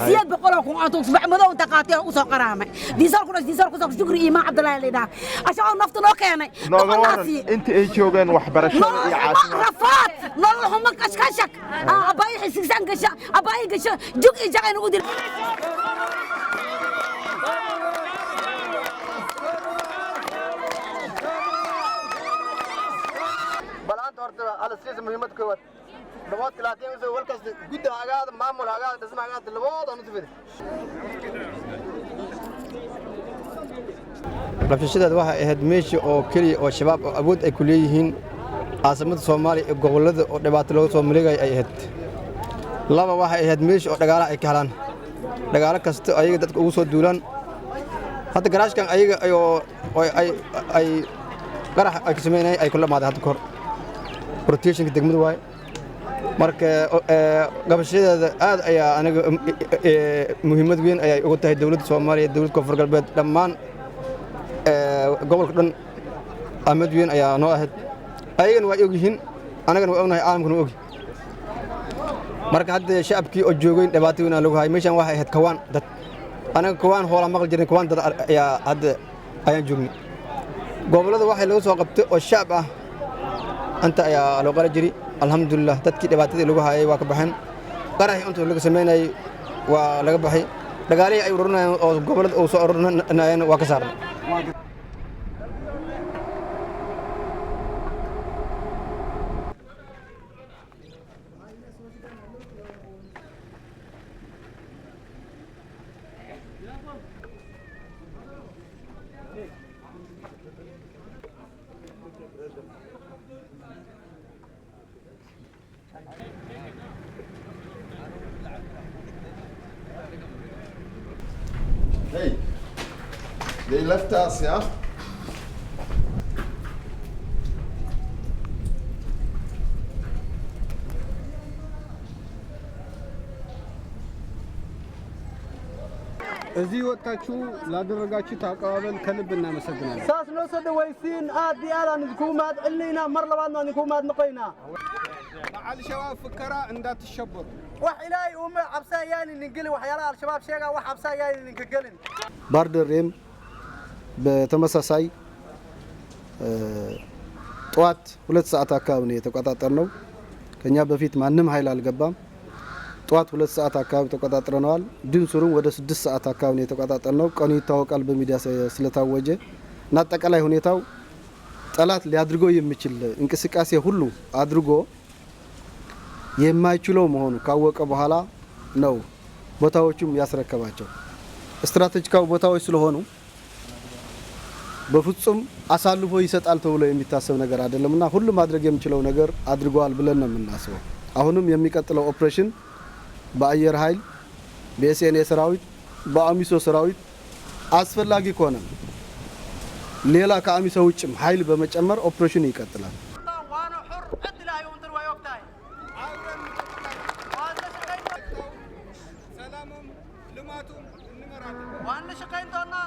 سياد بقولكم أنتم صبح مذو أنت قاتل وسوق قرامة دي صار كنا شكري إيمان عبد الله لنا عشان نفط نوكينا أنت إيش يوجن وحبرشة رفات نلهم كشكشك أباي حسيسان كش أباي كش جوك إجا نودي بلانت أرد على السياسة مهمة كوات لبعض كلاتين وزي والكاس جدا عقاد معمول عقاد تسمع عقاد لبعض أنا تفيد rabshadaad waxay ahayd meeshii oo kaliya oo shabaab awood ay ku leeyihiin caasimada Soomaaliya ee gobolada oo dhibaato looga soo maligay ay ahayd laba waxay ahayd meeshii oo dagaal ay ka helaan dagaal kasta ayaga dadka ugu soo duulaan hadda garaashkan ayaga ay qarax ay sameeyeen ay kula maadeen hadda kor protection degmadu waay marka gabashadeeda aad ayaa aniga muhiimad weyn ay ugu tahay dawladda Soomaaliya dawladda Koonfur Galbeed dhammaan gobolka dhan ahmed weyn ayaa noo ahayd ayagana waa ogyihiin anagana waa ognahay caalamkuna og marka hadda shacabkii oo joogay dhibaato weyn lagu hayay meeshan waxay ahayd kawaan dad anaga kawaan hoola maqal jirin kawaan dad ayaa hadda ayaan joognay gobolada waxay lagu soo qabtay oo shacab ah anta ayaa loo qala jiray alxamdulillah dadkii dhibaatadii lagu hayay waa ka baxeen qaraxii inta laga sameeyay waa laga baxay dagaalihii ay ururnayeen oo gobolada oo soo ururnayeen waa ka saarnay Hey, they left us, yeah? እዚህ ወጣችሁ ላደረጋችሁት አቀባበል ከልብ እናመሰግናለን። ساس نوصل ويسين آدي أنا نكومات إلينا مرة بعدنا نكومات نقينا على شباب فكرة እንዳትሸበሩ وحلاي أم عبساياني ننقل وحيلا الشباب شيغا وحبساياني ننقلن باردريم በተመሳሳይ ጠዋት 2 ሰዓት አካባቢ ነው የተቆጣጠርነው ከኛ በፊት ማንም ኃይል አልገባም ጠዋት 2 ሰዓት አካባቢ ተቆጣጥረናል ድንሱሩን ወደ 6 ሰዓት አካባቢ ነው የተቆጣጠርነው ቀኑ ይታወቃል በሚዲያ ስለታወጀ እና አጠቃላይ ሁኔታው ጠላት ሊያድርገው የሚችል እንቅስቃሴ ሁሉ አድርጎ የማይችለው መሆኑ ካወቀ በኋላ ነው ቦታዎቹም ያስረከባቸው ስትራቴጂካው ቦታዎች ስለሆኑ በፍጹም አሳልፎ ይሰጣል ተብሎ የሚታሰብ ነገር አይደለምና ሁሉ ማድረግ የሚችለው ነገር አድርጓል ብለን ነው የምናስበው አሁንም የሚቀጥለው ኦፕሬሽን በአየር ኃይል በኤስኤንኤ ሰራዊት በአሚሶ ሰራዊት አስፈላጊ ከሆነ ሌላ ከአሚሶ ውጭም ኃይል በመጨመር ኦፕሬሽን ይቀጥላል ሰላሙም ልማቱም እንመራለን وانا شقين دونا